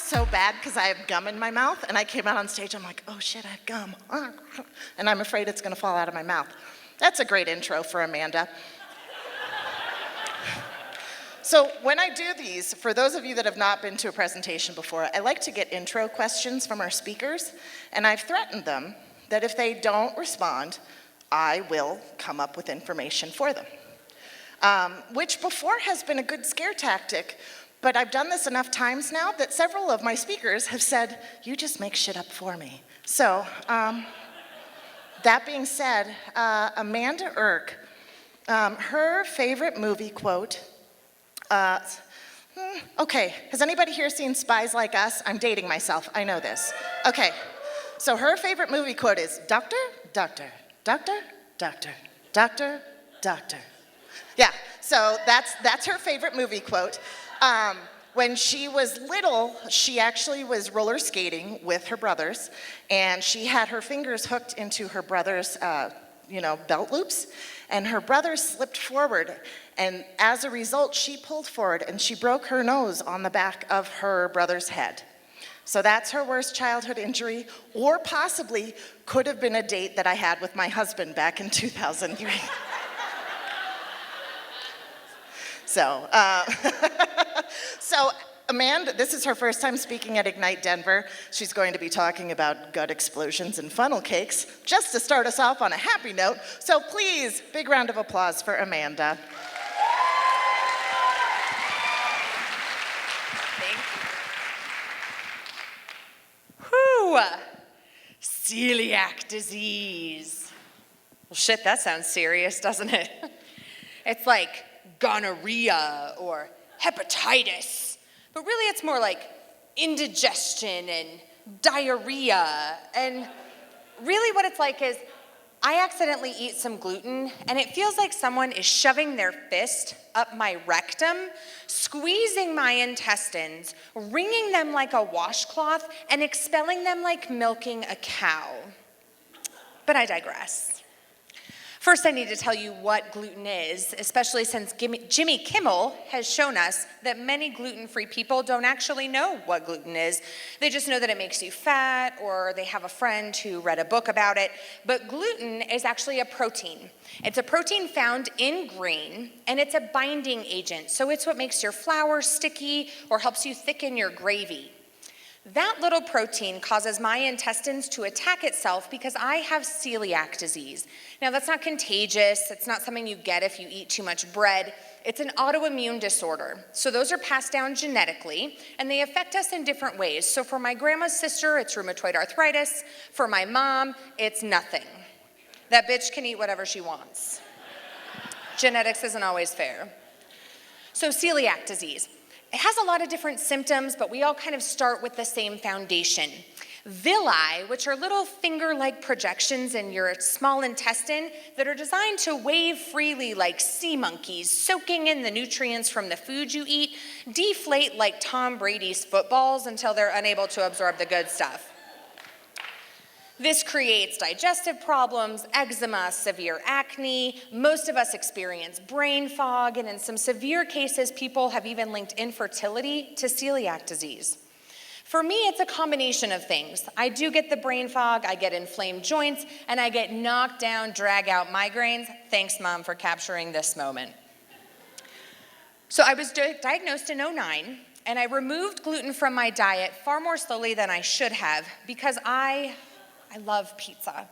so bad because I have gum in my mouth, and I came out on stage, I'm like, oh shit, I have gum. And I'm afraid it's gonna fall out of my mouth. That's a great intro for Amanda. So when I do these, for those of you that have not been to a presentation before, I like to get intro questions from our speakers, and I've threatened them that if they don't respond, I will come up with information for them. Which before has been a good scare tactic, but I've done this enough times now that several of my speakers have said, you just make shit up for me. So, that being said, Amanda Erck, her favorite movie quote, okay, has anybody here seen Spies Like Us? I'm dating myself, I know this. Okay, so her favorite movie quote is, doctor, doctor, doctor, doctor, doctor, doctor. Yeah, so that's her favorite movie quote. When she was little, she actually was roller skating with her brothers, and she had her fingers hooked into her brother's, belt loops, and her brother slipped forward, and as a result, she pulled forward, and she broke her nose on the back of her brother's head. So that's her worst childhood injury, or possibly could have been a date that I had with my husband back in 2003. So Amanda, this is her first time speaking at Ignite Denver. She's going to be talking about gut explosions and funnel cakes, just to start us off on a happy note. So please, big round of applause for Amanda. Thank you. Whew. Celiac disease. Well, shit, that sounds serious, doesn't it? It's like gonorrhea or hepatitis, but really it's more like indigestion and diarrhea. And really what it's like is I accidentally eat some gluten and it feels like someone is shoving their fist up my rectum, squeezing my intestines, wringing them like a washcloth, and expelling them like milking a cow. But I digress. First, I need to tell you what gluten is, especially since Jimmy Kimmel has shown us that many gluten-free people don't actually know what gluten is. They just know that it makes you fat, or they have a friend who read a book about it. But gluten is actually a protein. It's a protein found in grain, and it's a binding agent. So it's what makes your flour sticky or helps you thicken your gravy. That little protein causes my intestines to attack itself because I have celiac disease. Now, that's not contagious. It's not something you get if you eat too much bread. It's an autoimmune disorder. So those are passed down genetically, and they affect us in different ways. So for my grandma's sister, it's rheumatoid arthritis. For my mom, it's nothing. That bitch can eat whatever she wants. Genetics isn't always fair. So celiac disease. It has a lot of different symptoms, but we all kind of start with the same foundation. Villi, which are little finger-like projections in your small intestine that are designed to wave freely like sea monkeys, soaking in the nutrients from the food you eat, deflate like Tom Brady's footballs until they're unable to absorb the good stuff. This creates digestive problems, eczema, severe acne. Most of us experience brain fog, and in some severe cases, people have even linked infertility to celiac disease. For me, it's a combination of things. I do get the brain fog, I get inflamed joints, and I get knocked down, drag out migraines. Thanks, Mom, for capturing this moment. So I was diagnosed in 2009, and I removed gluten from my diet far more slowly than I should have because I love pizza.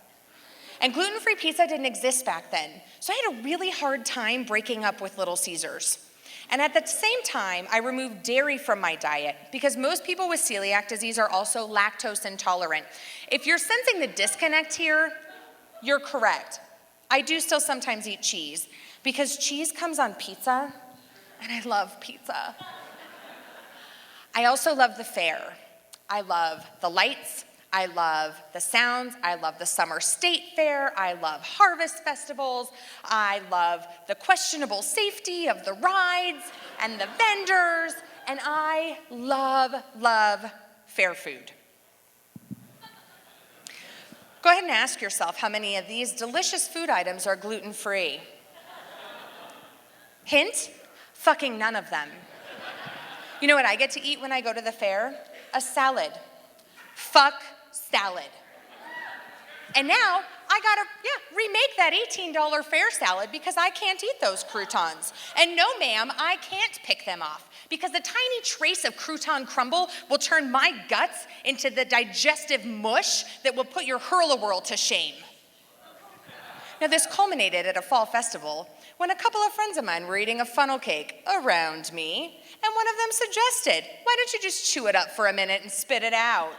And gluten-free pizza didn't exist back then. So I had a really hard time breaking up with Little Caesars. And at the same time, I removed dairy from my diet because most people with celiac disease are also lactose intolerant. If you're sensing the disconnect here, you're correct. I do still sometimes eat cheese because cheese comes on pizza, and I love pizza. I also love the fair. I love the lights. I love the sounds, I love the summer state fair, I love harvest festivals, I love the questionable safety of the rides and the vendors, and I love fair food. Go ahead and ask yourself how many of these delicious food items are gluten-free. Hint, fucking none of them. You know what I get to eat when I go to the fair? a salad. Fuck salad. And now I gotta, remake that $18 fare salad because I can't eat those croutons. And no, ma'am, I can't pick them off because the tiny trace of crouton crumble will turn my guts into the digestive mush that will put your hurl-a-whirl to shame. Now, this culminated at a fall festival when a couple of friends of mine were eating a funnel cake around me, and one of them suggested, why don't you just chew it up for a minute and spit it out?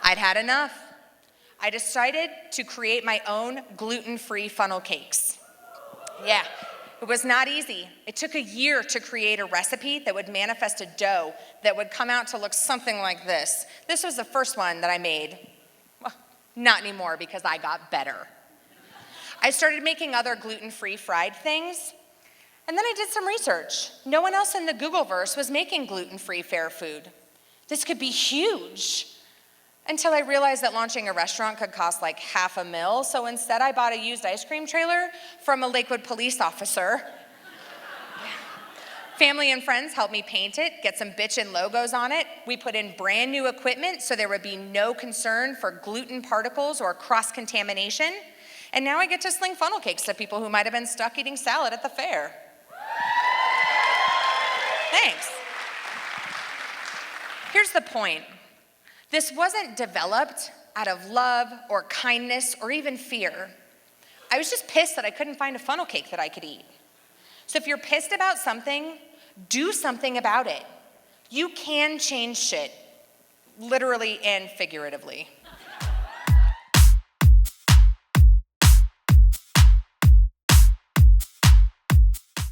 I'd had enough. I decided to create my own gluten-free funnel cakes. Yeah, it was not easy. It took a year to create a recipe that would manifest a dough that would come out to look something like this. This was the first one that I made. Well, not anymore because I got better. I started making other gluten-free fried things, and then I did some research. No one else in the Googleverse was making gluten-free fair food. This could be huge. Until I realized that launching a restaurant could cost like $500,000, so instead I bought a used ice cream trailer from a Lakewood police officer. Family and friends helped me paint it, get some bitchin' logos on it. We put in brand new equipment so there would be no concern for gluten particles or cross-contamination. And now I get to sling funnel cakes to people who might have been stuck eating salad at the fair. Thanks. Here's the point. This wasn't developed out of love or kindness or even fear. I was just pissed that I couldn't find a funnel cake that I could eat. So if you're pissed about something, do something about it. You can change shit, literally and figuratively.